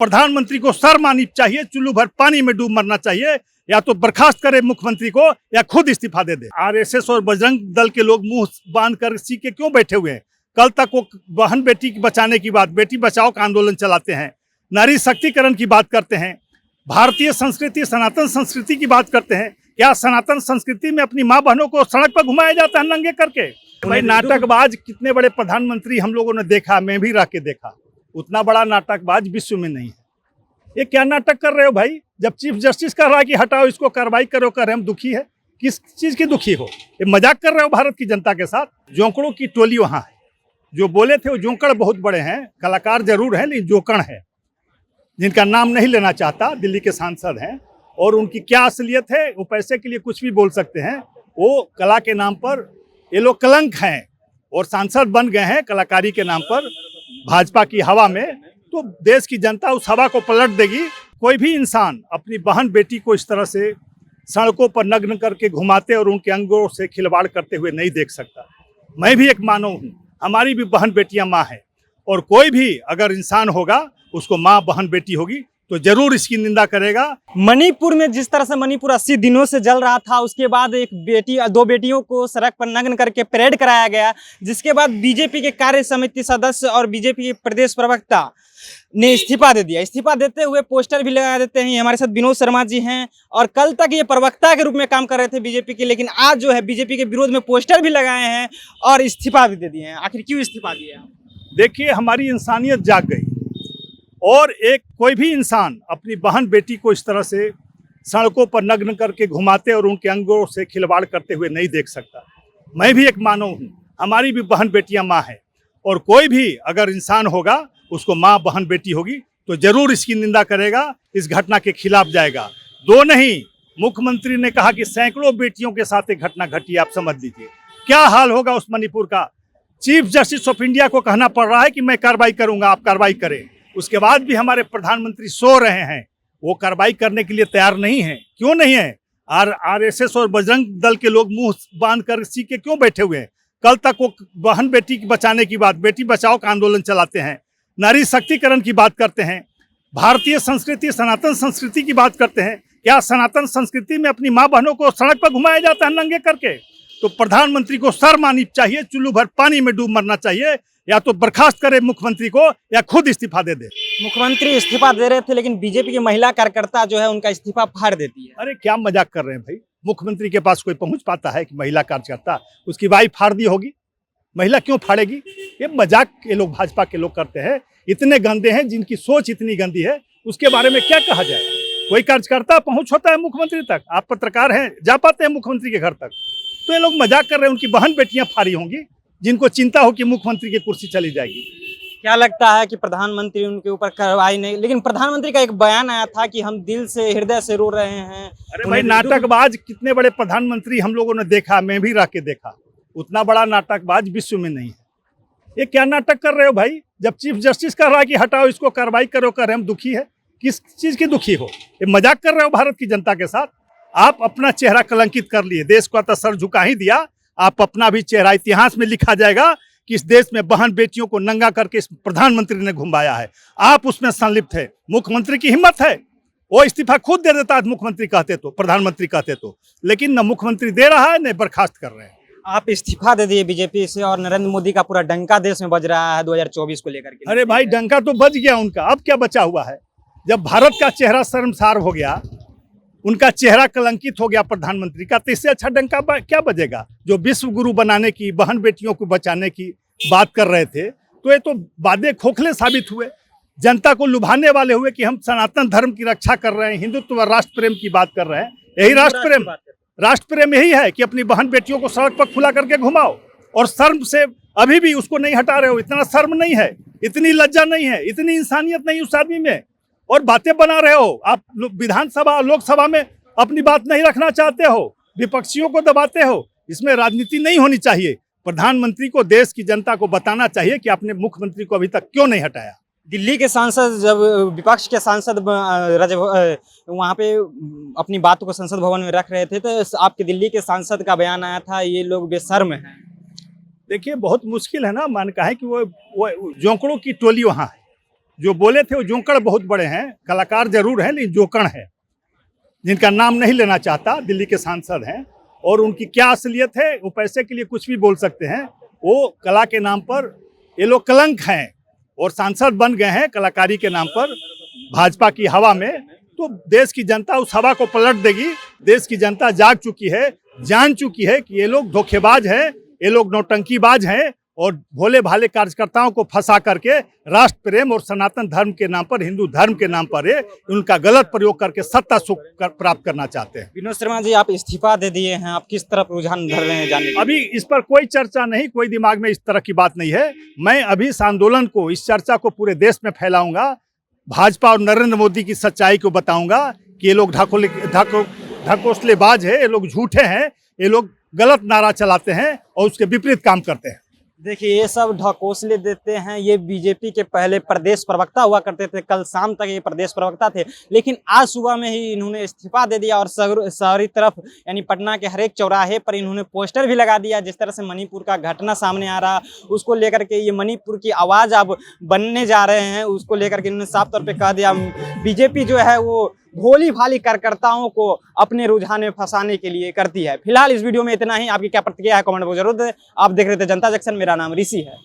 प्रधानमंत्री को शर्म आनी चाहिए, चुल्लू भर पानी में डूब मरना चाहिए, या तो बर्खास्त करे मुख्यमंत्री को या खुद इस्तीफा दे दे। आरएसएस और बजरंग दल के लोग मुंह बांध कर सी के क्यों बैठे हुए हैं? कल तक वो बहन बेटी बचाने की बात, बेटी बचाओ का आंदोलन चलाते हैं, नारी शक्तिकरण की बात करते हैं, भारतीय संस्कृति सनातन संस्कृति की बात करते हैं। क्या सनातन संस्कृति में अपनी माँ बहनों को सड़क पर घुमाया जाता है नंगे करके? भाई नाटकबाज कितने बड़े प्रधानमंत्री हम लोगों ने देखा, मैं भी रह के देखा, उतना बड़ा नाटकबाज विश्व में नहीं है। ये क्या नाटक कर रहे हो भाई? जब चीफ जस्टिस कह रहा है कि हटाओ इसको, कार्रवाई करो, कर हम दुखी है। किस चीज की दुखी हो? ये मजाक कर रहे हो भारत की जनता के साथ? जोंकड़ों की टोली वहां है, जो बोले थे वो जोंकड़ बहुत बड़े हैं, कलाकार जरूर हैं लेकिन जोकड़ है, जिनका नाम नहीं लेना चाहता, दिल्ली के सांसद हैं। और उनकी क्या असलियत है? वो पैसे के लिए कुछ भी बोल सकते हैं। वो कला के नाम पर ये लोग कलंक हैं और सांसद बन गए हैं कलाकारी के नाम पर भाजपा की हवा में। तो देश की जनता उस हवा को पलट देगी। कोई भी इंसान अपनी बहन बेटी को इस तरह से सड़कों पर नग्न करके घुमाते और उनके अंगों से खिलवाड़ करते हुए नहीं देख सकता। मैं भी एक मानव हूँ, हमारी भी बहन बेटियां माँ हैं, और कोई भी अगर इंसान होगा उसको माँ बहन बेटी होगी तो जरूर इसकी निंदा करेगा। मणिपुर में जिस तरह से मणिपुर 80 दिनों से जल रहा था, उसके बाद दो बेटियों को सड़क पर नग्न करके परेड कराया गया, जिसके बाद बीजेपी के कार्य समिति सदस्य और बीजेपी के प्रदेश प्रवक्ता ने इस्तीफा दे दिया। इस्तीफा देते हुए पोस्टर भी लगा देते हैं। हमारे साथ विनोद शर्मा जी हैं, और कल तक ये प्रवक्ता के रूप में काम कर रहे थे बीजेपी के, लेकिन आज जो है बीजेपी के विरोध में पोस्टर भी लगाए हैं और इस्तीफा भी दे दिए हैं। आखिर क्यों इस्तीफा दिया? देखिए, हमारी इंसानियत जाग गई, और एक कोई भी इंसान अपनी बहन बेटी को इस तरह से सड़कों पर नग्न करके घुमाते और उनके अंगों से खिलवाड़ करते हुए नहीं देख सकता। मैं भी एक मानव हूँ, हमारी भी बहन बेटियां माँ हैं, और कोई भी अगर इंसान होगा उसको माँ बहन बेटी होगी तो जरूर इसकी निंदा करेगा, इस घटना के खिलाफ जाएगा। दो नहीं, मुख्यमंत्री ने कहा कि सैकड़ों बेटियों के साथ एक घटना घटी। आप समझ लीजिए क्या हाल होगा उस मणिपुर का। चीफ जस्टिस ऑफ इंडिया को कहना पड़ रहा है कि मैं कार्रवाई करूंगा, आप कार्रवाई करें। उसके बाद भी हमारे प्रधानमंत्री सो रहे हैं, वो कार्रवाई करने के लिए तैयार नहीं है। क्यों नहीं है? आरएसएस और बजरंग दल के लोग मुंह बांध कर सी के क्यों बैठे हुए हैं? कल तक वो बहन बेटी बचाने की बात, बेटी बचाओ का आंदोलन चलाते हैं, नारी शक्तिकरण की बात करते हैं, भारतीय संस्कृति सनातन संस्कृति की बात करते हैं। क्या सनातन संस्कृति में अपनी माँ बहनों को सड़क पर घुमाया जाता है नंगे करके? तो प्रधानमंत्री को शर्म आनी चाहिए, चुल्लू भर पानी में डूब मरना चाहिए, या तो बर्खास्त करे मुख्यमंत्री को या खुद इस्तीफा दे दे। मुख्यमंत्री इस्तीफा दे रहे थे, लेकिन बीजेपी की महिला कार्यकर्ता जो है उनका इस्तीफा फाड़ देती है। अरे क्या मजाक कर रहे हैं भाई? मुख्यमंत्री के पास कोई पहुंच पाता है कि महिला कार्यकर्ता उसकी वाइफ फाड़ दी होगी? महिला क्यों फाड़ेगी? ये मजाक ये लोग भाजपा के लोग करते हैं। इतने गंदे हैं, जिनकी सोच इतनी गंदी है, उसके बारे में क्या कहा जाए? कोई कार्यकर्ता पहुंच होता है मुख्यमंत्री तक? आप पत्रकार हैं, जा पाते हैं मुख्यमंत्री के घर तक? तो ये लोग मजाक कर रहे हैं। उनकी बहन बेटियां फाड़ी होंगी, जिनको चिंता हो कि मुख्यमंत्री की कुर्सी चली जाएगी। क्या लगता है कि प्रधानमंत्री उनके ऊपर कार्रवाई नहीं, लेकिन प्रधानमंत्री का एक बयान आया था कि हम दिल से हृदय से रो रहे हैं। अरे भाई नाटकबाज कितने बड़े प्रधानमंत्री हम लोगों ने देखा, मैं भी रह के देखा, उतना बड़ा नाटकबाज विश्व में नहीं है। ये क्या नाटक कर रहे हो भाई? जब चीफ जस्टिस कह रहा है कि हटाओ इसको, कार्रवाई करो, कर हम दुखी है। किस चीज की दुखी हो? ये मजाक कर रहे हो भारत की जनता के साथ? आप अपना चेहरा कलंकित कर लिए, देश को तो सर झुका ही दिया। आप अपना भी चेहरा, इतिहास में लिखा जाएगा कि इस देश में बहन बेटियों को नंगा करके इस प्रधानमंत्री ने घुमाया है। आप उसमें संलिप्त है। मुख्यमंत्री की हिम्मत है, वो इस्तीफा खुद दे देता है मुख्यमंत्री कहते तो, प्रधानमंत्री कहते तो, लेकिन न मुख्यमंत्री दे रहा है न बर्खास्त कर रहे हैं। आप इस्तीफा दे दिए बीजेपी से, और नरेंद्र मोदी का पूरा डंका देश में बज रहा है 2024 को लेकर के। अरे भाई डंका तो बज गया उनका, अब क्या बचा हुआ है? जब भारत का चेहरा शर्मसार हो गया, उनका चेहरा कलंकित हो गया प्रधानमंत्री का, तो इससे अच्छा डंका क्या बजेगा? जो विश्व गुरु बनाने की, बहन बेटियों को बचाने की बात कर रहे थे, तो ये तो बातें खोखले साबित हुए। जनता को लुभाने वाले हुए कि हम सनातन धर्म की रक्षा कर रहे हैं, हिंदुत्व व राष्ट्र प्रेम की बात कर रहे हैं। यही राष्ट्र प्रेम यही है कि अपनी बहन बेटियों को सड़क पर खुला करके घुमाओ, और शर्म से अभी भी उसको नहीं हटा रहे हो। इतना शर्म नहीं है, इतनी लज्जा नहीं है, इतनी इंसानियत नहीं उस आदमी में, और बातें बना रहे हो। आप विधानसभा लोकसभा में अपनी बात नहीं रखना चाहते हो, विपक्षियों को दबाते हो। इसमें राजनीति नहीं होनी चाहिए। प्रधानमंत्री को देश की जनता को बताना चाहिए कि आपने मुख्यमंत्री को अभी तक क्यों नहीं हटाया। दिल्ली के सांसद, जब विपक्ष के सांसद वहाँ पे अपनी बातों को संसद भवन में रख रहे थे, तो आपके दिल्ली के सांसद का बयान आया था ये लोग बेशर्म हैं। देखिए बहुत मुश्किल है ना, मान का है कि वो जोंकड़ों की टोली वहाँ है, जो बोले थे वो जोंकड़ बहुत बड़े हैं, कलाकार जरूर हैं लेकिन जोकड़ है, जिनका नाम नहीं लेना चाहता, दिल्ली के सांसद हैं। और उनकी क्या असलियत है, वो पैसे के लिए कुछ भी बोल सकते हैं। वो कला के नाम पर ये लोग कलंक हैं और सांसद बन गए हैं कलाकारी के नाम पर भाजपा की हवा में। तो देश की जनता उस हवा को पलट देगी। देश की जनता जाग चुकी है, जान चुकी है कि ये लोग धोखेबाज हैं, ये लोग नौटंकीबाज हैं और भोले भाले कार्यकर्ताओं को फंसा करके राष्ट्र प्रेम और सनातन धर्म के नाम पर, हिंदू धर्म के नाम पर ये उनका गलत प्रयोग करके सत्ता सुख प्राप्त करना चाहते हैं। विनोद शर्मा जी, आप इस्तीफा दे दिए हैं, आप किस तरफ रुझान धर रहे हैं जानने? अभी इस पर कोई चर्चा नहीं, कोई दिमाग में इस तरह की बात नहीं है। मैं अभी इस आंदोलन को, इस चर्चा को पूरे देश में फैलाऊंगा। भाजपा और नरेंद्र मोदी की सच्चाई को बताऊंगा कि ये लोग ढकोसलेबाज है, ये लोग झूठे हैं, ये लोग गलत नारा चलाते हैं और उसके विपरीत काम करते हैं। देखिए, ये सब ढकोसले देते हैं। ये बीजेपी के पहले प्रदेश प्रवक्ता हुआ करते थे, कल शाम तक ये प्रदेश प्रवक्ता थे, लेकिन आज सुबह में ही इन्होंने इस्तीफा दे दिया और शहरी तरफ यानी पटना के हर एक चौराहे पर इन्होंने पोस्टर भी लगा दिया। जिस तरह से मणिपुर का घटना सामने आ रहा, उसको लेकर के ये मणिपुर की आवाज़ अब बनने जा रहे हैं, उसको लेकर के इन्होंने साफ तौर पर कह दिया बीजेपी जो है वो भोली भाली कार्यकर्ताओं को अपने रुझान में फंसाने के लिए करती है। फिलहाल इस वीडियो में इतना ही। आपकी क्या प्रतिक्रिया है कमेंट बॉक्स जरूर दें। आप देख रहे थे जनता जंक्शन, मेरा नाम ऋषि है।